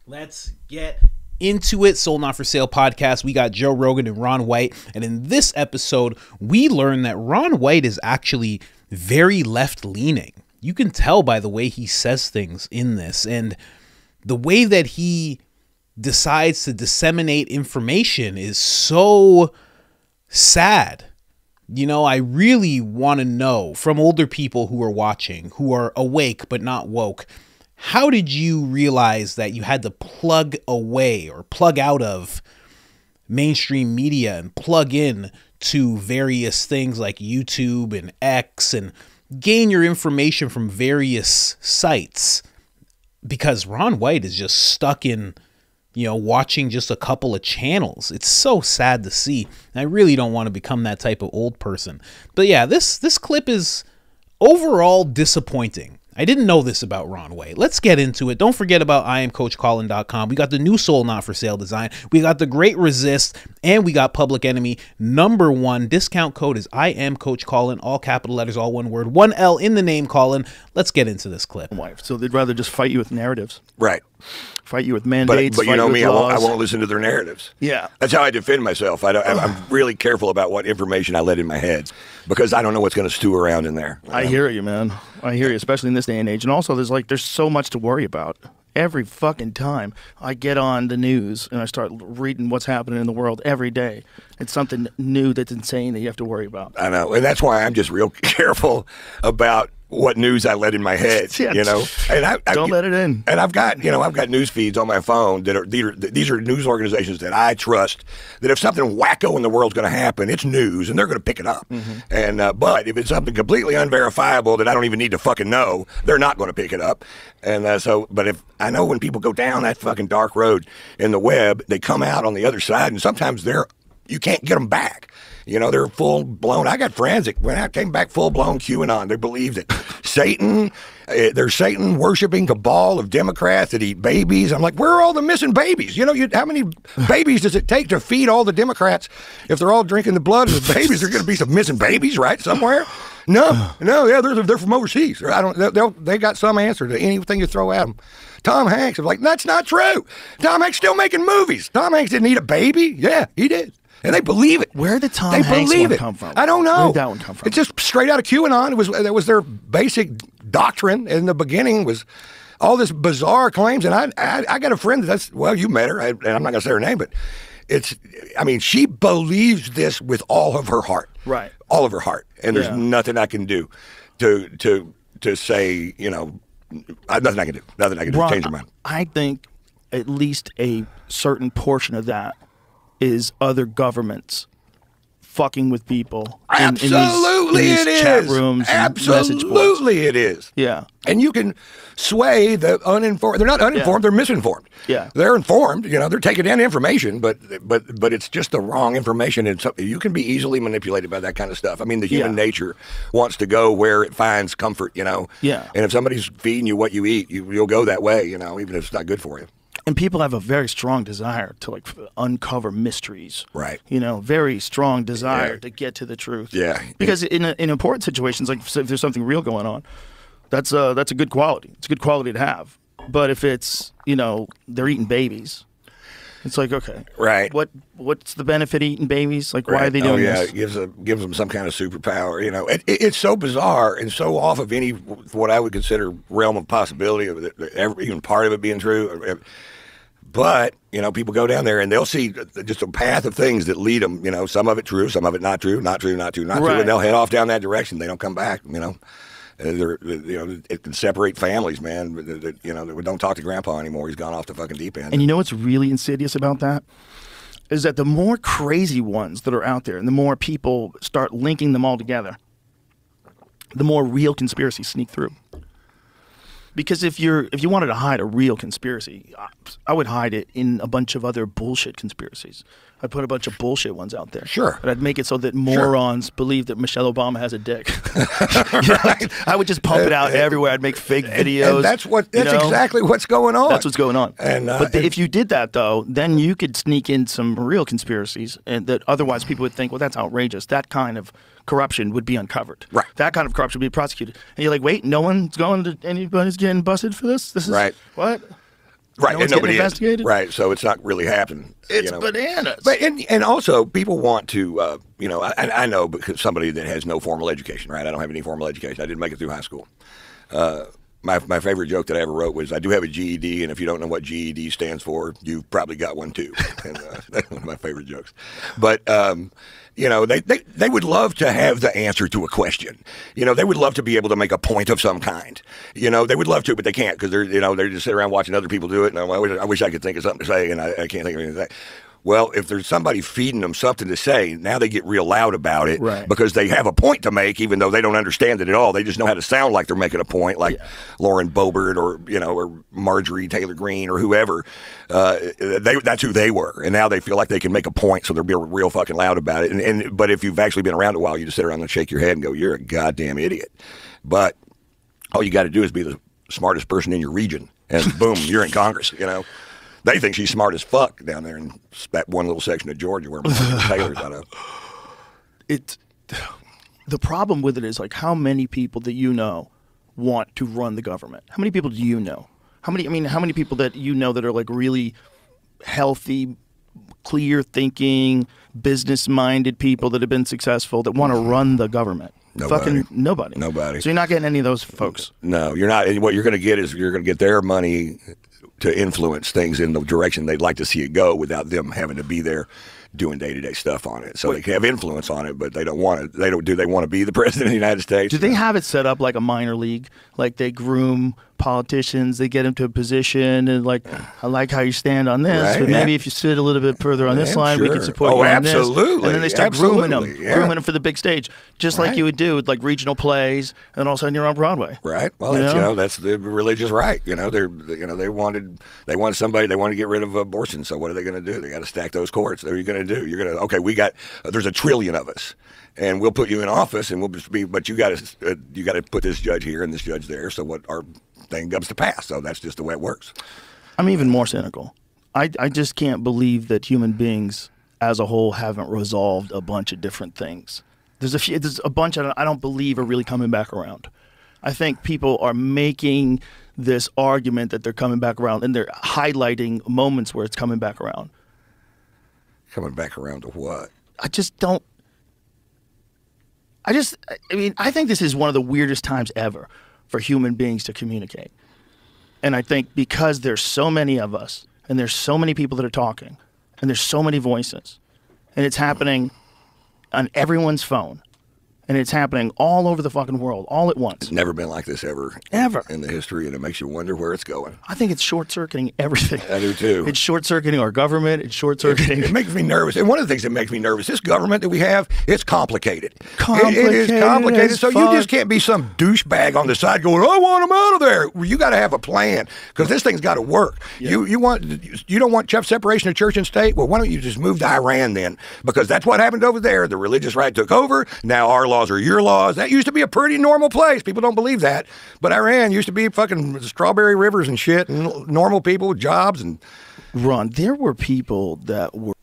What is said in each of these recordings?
Let's get into it. Sold Not For Sale podcast. We got Joe Rogan and Ron White. And in this episode, we learn that Ron White is actually very left-leaning. You can tell by the way he says things in this. And the way that he decides to disseminate information is so sad. You know, I really want to know from older people who are watching, who are awake but not woke, how did you realize that you had to plug away or plug out of mainstream media and plug in to various things like YouTube and X and gain your information from various sites? Because Ron White is just stuck in, you know, watching just a couple of channels. It's so sad to see. And I really don't want to become that type of old person. But yeah, this clip is overall disappointing. I didn't know this about Ron White. Let's get into it. Don't forget about IamCoachColin.com. We got the new Sold Not For Sale design. We got the Great Resist, and we got Public Enemy #1. Discount code is IamCoachColin, all capital letters, all one word, 1 L in the name Colin. Let's get into this clip. So they'd rather just fight you with narratives. Right. Fight you with mandates. But you know me, I won't listen to their narratives. Yeah. That's how I defend myself. I'm really careful about what information I let in my head because I don't know what's going to stew around in there. I hear you, man. I hear you, especially in this day and age. And also, there's so much to worry about. Every fucking time I get on the news and I start reading what's happening in the world every day, it's something new that's insane that you have to worry about. I know, and that's why I'm just real careful about what news I let in my head, you know. And I don't let it in. And I've got news feeds on my phone that are these are news organizations that I trust. That if something wacko in the world's going to happen, it's news, and they're going to pick it up. And but if it's something completely unverifiable that I don't even need to fucking know, they're not going to pick it up. And but if I know when people go down that fucking dark road in the web, they come out on the other side, and sometimes you can't get them back. You know, they're full-blown. I got friends that when I came back full-blown QAnon, they believe that Satan, there's Satan-worshiping cabal of Democrats that eat babies. I'm like, where are all the missing babies? You know, how many babies does it take to feed all the Democrats? If they're all drinking the blood of the babies, there's going to be some missing babies, right, somewhere? No, yeah, they're from overseas. They got some answer to anything you throw at them. Tom Hanks, I'm like, that's not true. Tom Hanks still making movies. Tom Hanks didn't eat a baby. Yeah, he did. And they believe it. Where did Tom Hanks one come from? I don't know. Where did that one come from? It's just straight out of QAnon. That was their basic doctrine in the beginning, was all this bizarre claims. And I got a friend well, you met her, and I'm not going to say her name, but she believes this with all of her heart. Right. All of her heart. And there's nothing I can do to say, you know, nothing I can do. Nothing I can do to change her mind. I think at least a certain portion of that is other governments fucking with people. Absolutely, in these chat rooms. Absolutely, it is. Yeah, and you can sway the uninformed. They're not uninformed; they're misinformed. Yeah, they're informed. You know, they're taking in information, but it's just the wrong information, and you can be easily manipulated by that kind of stuff. I mean, the human nature wants to go where it finds comfort. You know. Yeah. And if somebody's feeding you what you eat, you'll go that way. You know, even if it's not good for you. And people have a very strong desire to uncover mysteries. Right. You know, very strong desire to get to the truth. Yeah. Because in important situations, like if there's something real going on, that's a good quality. It's a good quality to have. But if it's, you know, they're eating babies, it's like, okay. Right. What's the benefit of eating babies? Like, why are they doing this? It gives them some kind of superpower. You know, it's so bizarre and so off of any what I would consider realm of possibility of even part of it being true. But, you know, people go down there and they'll see just a path of things that lead them, you know, some of it true, some of it not true, not true, not true, not true. And they'll head off down that direction. They don't come back, you know. It can separate families, man. You know, we don't talk to grandpa anymore. He's gone off the fucking deep end. And you know what's really insidious about that? Is that the more crazy ones that are out there and the more people start linking them all together, the more real conspiracies sneak through. Because if you wanted to hide a real conspiracy, I would hide it in a bunch of other bullshit conspiracies. I'd put a bunch of bullshit ones out there. Sure. But I'd make it so that morons believe that Michelle Obama has a dick. Right. I would just pump it out everywhere. I'd make fake videos. And that's exactly what's going on. That's what's going on. But if you did that, though, then you could sneak in some real conspiracies and that otherwise people would think, well, that's outrageous. That kind of corruption would be uncovered. Right. That kind of corruption would be prosecuted. And you're like, wait, no one's going to, anybody's getting busted for this? This is right. What? Right, No one's and nobody getting investigated. is. Right, so it's not really happening. It's bananas. But and also people want to, I know because somebody that has no formal education, right? I don't have any formal education. I didn't make it through high school. My favorite joke that I ever wrote was, I do have a GED, and if you don't know what GED stands for, you've probably got one too. And that's one of my favorite jokes. But they would love to have the answer to a question. They would love to be able to make a point of some kind. They would love to, but they can't because they're just sitting around watching other people do it. And I wish I could think of something to say, and I can't think of anything to say. Well, if there's somebody feeding them something to say, now they get real loud about it because they have a point to make, even though they don't understand it at all. They just know how to sound like they're making a point, like Lauren Boebert or Marjorie Taylor Greene or whoever. That's who they were, and now they feel like they can make a point, so they're being real fucking loud about it. But if you've actually been around a while, you just sit around and shake your head and go, "You're a goddamn idiot." But all you got to do is be the smartest person in your region, and boom, you're in Congress. They think she's smart as fuck down there in that one little section of Georgia where Taylor's out of. The problem with it is, like, how many people that you know want to run the government? How many people do you know? How many people that you know that are like really healthy, clear thinking, business minded people that have been successful that want to run the government? Nobody. Fucking nobody. Nobody. So you're not getting any of those folks. No, you're not. And what you're going to get is you're going to get their money to influence things in the direction they'd like to see it go without them having to be there doing day-to-day stuff on it. So they can have influence on it, but they don't want it. Do they want to be the president of the United States? Do they have it set up like a minor league? Like they groom politicians, they get them to a position, and like, I like how you stand on this, but maybe if you sit a little bit further on this line, we can support you on this. Absolutely. And then they start grooming them for the big stage, just like you would do with like regional plays, and all of a sudden you're on Broadway. Right. Well, that's the religious right. They wanted somebody. They wanted to get rid of abortion. So what are they going to do? They got to stack those courts. What are you going to do? You're going to there's 1 trillion of us, and we'll put you in office, and we'll just be. But you got to put this judge here and this judge there. So what our thing comes to pass. So that's just the way it works. I'm even more cynical. I just can't believe that human beings as a whole haven't resolved a bunch of different things. There's a bunch I don't believe are really coming back around. I think people are making this argument that they're coming back around, and they're highlighting moments where it's coming back around. Coming back around to what? I think this is one of the weirdest times ever for human beings to communicate. And I think because there's so many of us, and there's so many people that are talking, and there's so many voices, and it's happening on everyone's phone, and it's happening all over the fucking world, all at once. It's never been like this ever in the history, and it makes you wonder where it's going. I think it's short-circuiting everything. I do too. It's short-circuiting our government. It's short-circuiting. It makes me nervous. And one of the things that makes me nervous, this government that we have, it's complicated. Complicated. It is complicated. So you just can't be some douchebag on the side going, "I want them out of there." Well, you got to have a plan because this thing's got to work. Yeah. You don't want separation of church and state? Well, why don't you just move to Iran then? Because that's what happened over there. The religious right took over. Now our laws are your laws. That used to be a pretty normal place. People don't believe that. But Iran used to be fucking strawberry rivers and shit, and normal people with jobs. And Ron, there were people that were...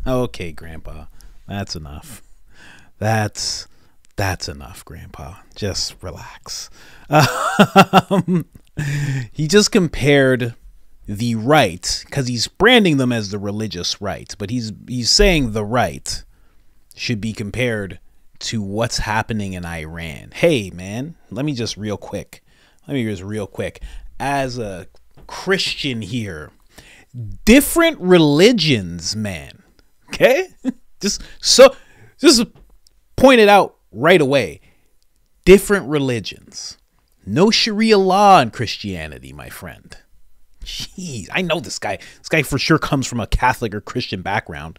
Okay, Grandpa. That's enough. That's enough, Grandpa. Just relax. He just compared the right, because he's branding them as the religious right, but he's saying the right should be compared to what's happening in Iran. Hey, man, let me just real quick, as a Christian here, different religions, man, okay? just point it out right away. Different religions. No Sharia law in Christianity, my friend. Jeez, I know this guy. This guy for sure comes from a Catholic or Christian background.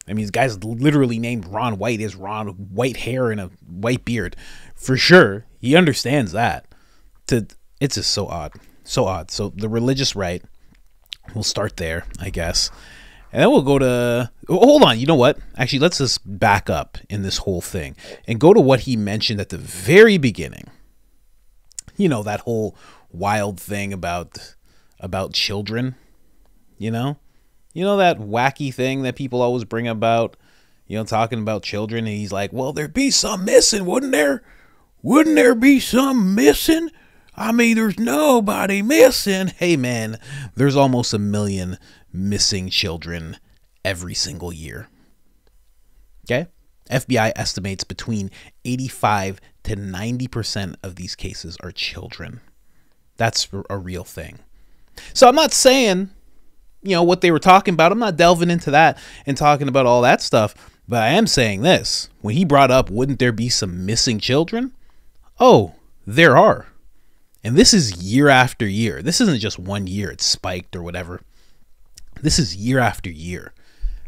I mean, this guy's literally named Ron White. He has white hair and a white beard. For sure, he understands that. It's just so odd. So odd. So the religious right, we'll start there, I guess. And then we'll go to... Hold on, you know what? Actually, let's just back up in this whole thing and go to what he mentioned at the very beginning. You know, that whole wild thing about children, you know? You know that wacky thing that people always bring about, talking about children, and he's like, well, there'd be some missing, wouldn't there? Wouldn't there be some missing? I mean, there's nobody missing. Hey, man, there's almost 1 million missing children every single year. Okay? FBI estimates between 85 to 90% of these cases are children. That's a real thing. So I'm not saying, what they were talking about. I'm not delving into that and talking about all that stuff. But I am saying this. When he brought up, wouldn't there be some missing children? Oh, there are. And this is year after year. This isn't just 1 year it spiked or whatever. This is year after year.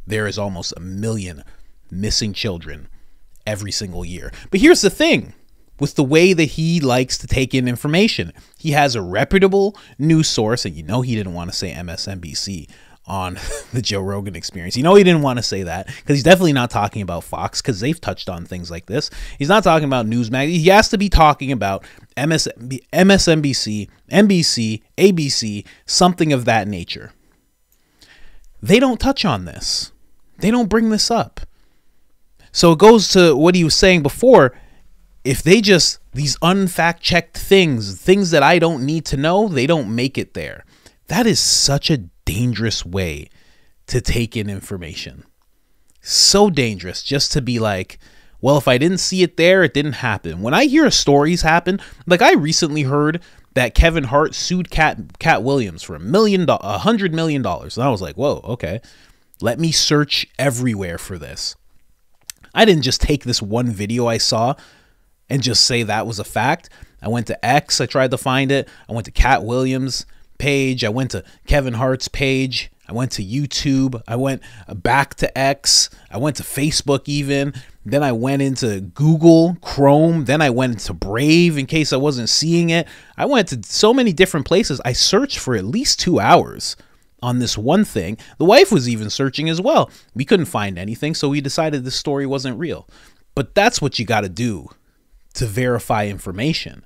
There is almost 1 million missing children every single year. But here's the thing. With the way that he likes to take in information, he has a reputable news source, and he didn't want to say MSNBC on the Joe Rogan Experience. He didn't want to say that because he's definitely not talking about Fox because they've touched on things like this. He's not talking about Newsmax. He has to be talking about MSNBC, NBC, ABC, something of that nature. They don't touch on this. They don't bring this up. So it goes to what he was saying before. If they just, these unfact-checked things that I don't need to know, they don't make it there. That is such a dangerous way to take in information. So dangerous just to be like, well, if I didn't see it there, it didn't happen. When I hear stories happen, like I recently heard that Kevin Hart sued Cat Williams for $100 million. And I was like, whoa, okay. Let me search everywhere for this. I didn't just take this one video I saw and just say that was a fact. I went to X. I tried to find it. I went to Cat Williams' page. I went to Kevin Hart's page. I went to YouTube. I went back to X. I went to Facebook even. Then I went into Google, Chrome. Then I went into Brave in case I wasn't seeing it. I went to so many different places. I searched for at least 2 hours on this one thing. The wife was even searching as well. We couldn't find anything, so we decided this story wasn't real. But that's what you got to do to verify information.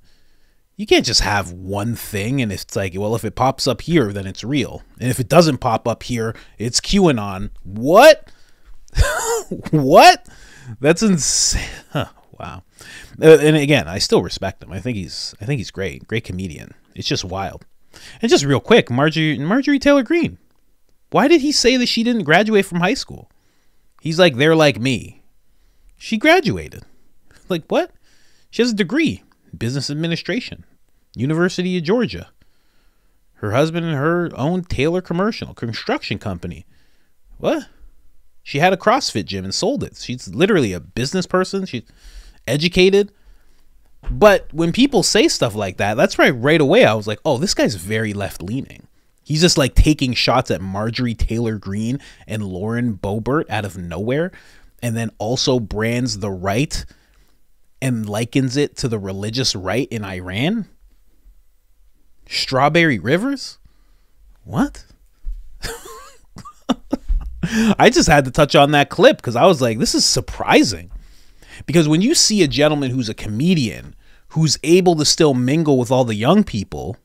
You can't just have one thing and it's like, well, if it pops up here, then it's real. And if it doesn't pop up here, it's QAnon. What? What? That's insane. Huh, wow. And again, I still respect him. I think he's great. Great comedian. It's just wild. And just real quick, Marjorie Taylor Greene. Why did he say that she didn't graduate from high school? He's like, they're like me. She graduated. Like, what? She has a degree, business administration, University of Georgia. Her husband and her own Taylor construction company. What? She had a CrossFit gym and sold it. She's literally a business person. She's educated. But when people say stuff like that, that's right away I was like, oh, this guy's very left-leaning. He's just like taking shots at Marjorie Taylor Greene and Lauren Boebert out of nowhere, and then also brands the right and likens it to the religious right in Iran. Strawberry Rivers? What? I just had to touch on that clip because I was like, this is surprising. Because when you see a gentleman who's a comedian, who's able to still mingle with all the young people,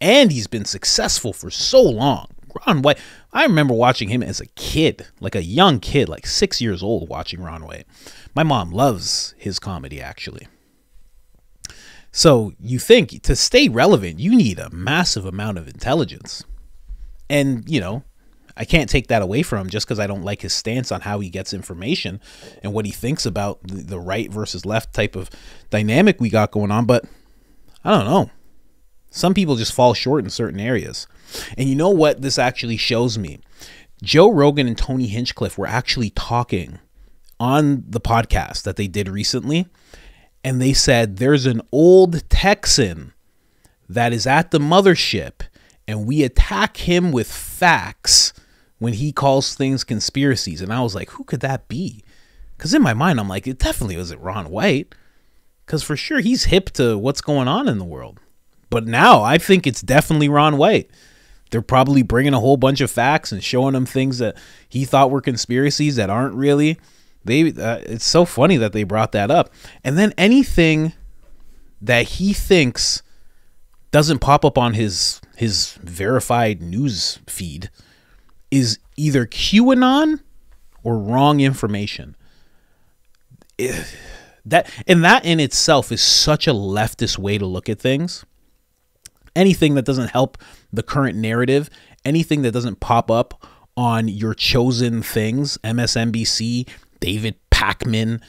and he's been successful for so long. Ron White, I remember watching him as a kid, like a young kid, like 6 years old, watching Ron White. My mom loves his comedy, actually. So you think to stay relevant, you need a massive amount of intelligence. And, I can't take that away from him just because I don't like his stance on how he gets information and what he thinks about the right versus left type of dynamic we got going on. But I don't know. Some people just fall short in certain areas. And you know what this actually shows me? Joe Rogan and Tony Hinchcliffe were actually talking on the podcast that they did recently. And they said there's an old Texan that is at the mothership and we attack him with facts when he calls things conspiracies. And I was like, who could that be? Because in my mind, I'm like, it definitely wasn't Ron White. Because for sure, he's hip to what's going on in the world. But now I think it's definitely Ron White. They're probably bringing a whole bunch of facts and showing him things that he thought were conspiracies that aren't really. It's so funny that they brought that up. And then anything that he thinks doesn't pop up on his verified news feed is either QAnon or wrong information. That in itself is such a leftist way to look at things. Anything that doesn't help the current narrative, anything that doesn't pop up on your chosen things, MSNBC, David Pakman,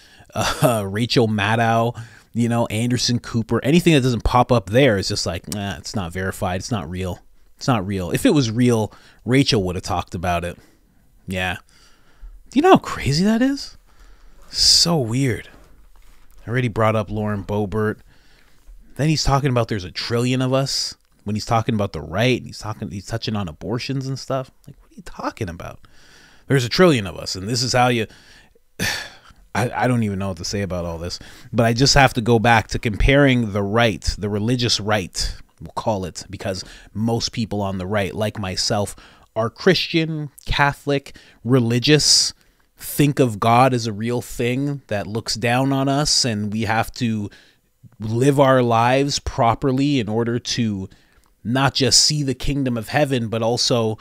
Rachel Maddow, you know, Anderson Cooper, anything that doesn't pop up there is just like, nah, it's not verified. It's not real. It's not real. If it was real, Rachel would have talked about it. Yeah. Do you know how crazy that is? So weird. I already brought up Lauren Boebert. Then he's talking about there's a trillion of us. When he's talking about the right, he's touching on abortions and stuff. Like, what are you talking about? There's a trillion of us, and this is how you... I don't even know what to say about all this, but I just have to go back to comparing the right, the religious right, we'll call it, because most people on the right, like myself, are Christian, Catholic, religious, think of God as a real thing that looks down on us, and we have to live our lives properly in order to not just see the kingdom of heaven, but also,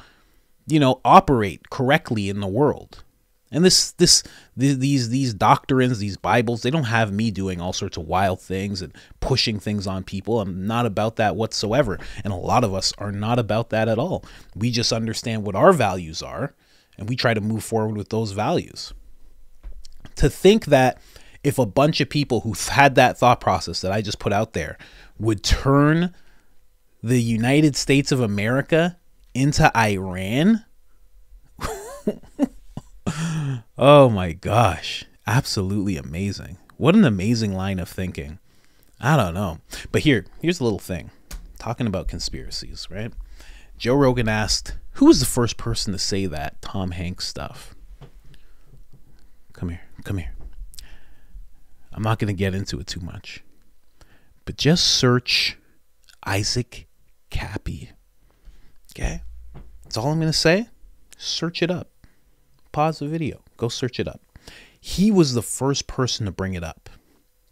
you know, operate correctly in the world. And these doctrines, these Bibles, they don't have me doing all sorts of wild things and pushing things on people. I'm not about that whatsoever. And a lot of us are not about that at all. We just understand what our values are, and we try to move forward with those values. To think that if a bunch of people who've had that thought process that I just put out there would turn the United States of America into Iran... Oh my gosh. Absolutely amazing. What an amazing line of thinking. I don't know. But here's a little thing. Talking about conspiracies, right? Joe Rogan asked, who was the first person to say that Tom Hanks stuff? Come here. I'm not going to get into it too much. But just search Isaac Cappy. Okay? That's all I'm going to say. Search it up. Pause the video. Go search it up. He was the first person to bring it up.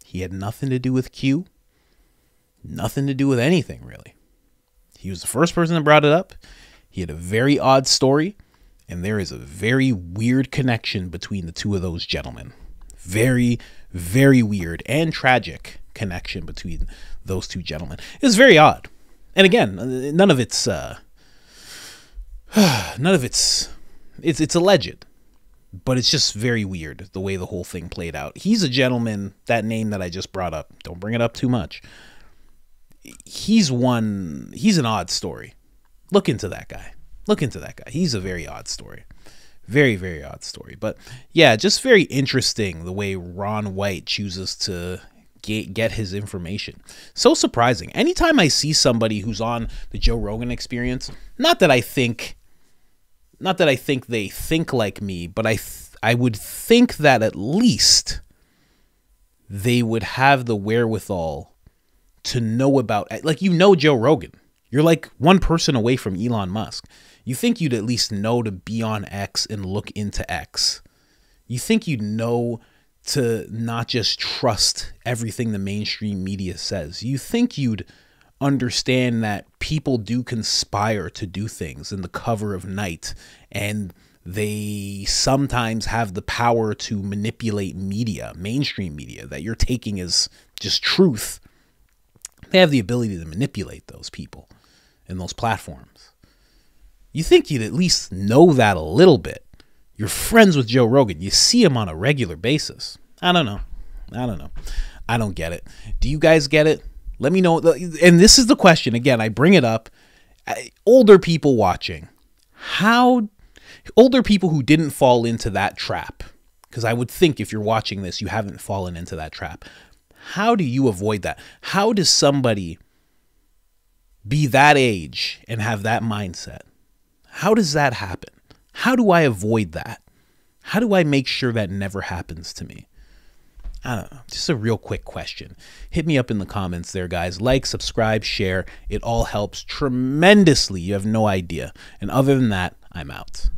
He had nothing to do with Q. Nothing to do with anything, really. He was the first person that brought it up. He had a very odd story. And there is a very weird connection between the two of those gentlemen. Very, very weird and tragic connection between those two gentlemen. It's very odd. And again, none of it's it's alleged, but it's just very weird the way the whole thing played out. He's a gentleman, that name that I just brought up, don't bring it up too much. He's an odd story. Look into that guy. He's a very odd story. Very, very odd story. But yeah, just very interesting the way Ron White chooses to get his information. So surprising. Anytime I see somebody who's on the Joe Rogan Experience, not that I think they think like me, but I would think that at least they would have the wherewithal to know about, like, you know, Joe Rogan. You're like one person away from Elon Musk. You think you'd at least know to be on X and look into X. You think you'd know to not just trust everything the mainstream media says. You think you'd understand that people do conspire to do things in the cover of night, and they sometimes have the power to manipulate media, mainstream media, that you're taking as just truth. They have the ability to manipulate those people and those platforms. You think you'd at least know that a little bit. You're friends with Joe Rogan. You see him on a regular basis. I don't know. I don't get it. Do you guys get it? Let me know. And this is the question. Again, I bring it up. Older people watching. Older people who didn't fall into that trap. Because I would think if you're watching this, you haven't fallen into that trap. How do you avoid that? How does somebody be that age and have that mindset? How does that happen? How do I avoid that? How do I make sure that never happens to me? I don't know. Just a real quick question. Hit me up in the comments there, guys. Like, subscribe, share. It all helps tremendously. You have no idea. And other than that, I'm out.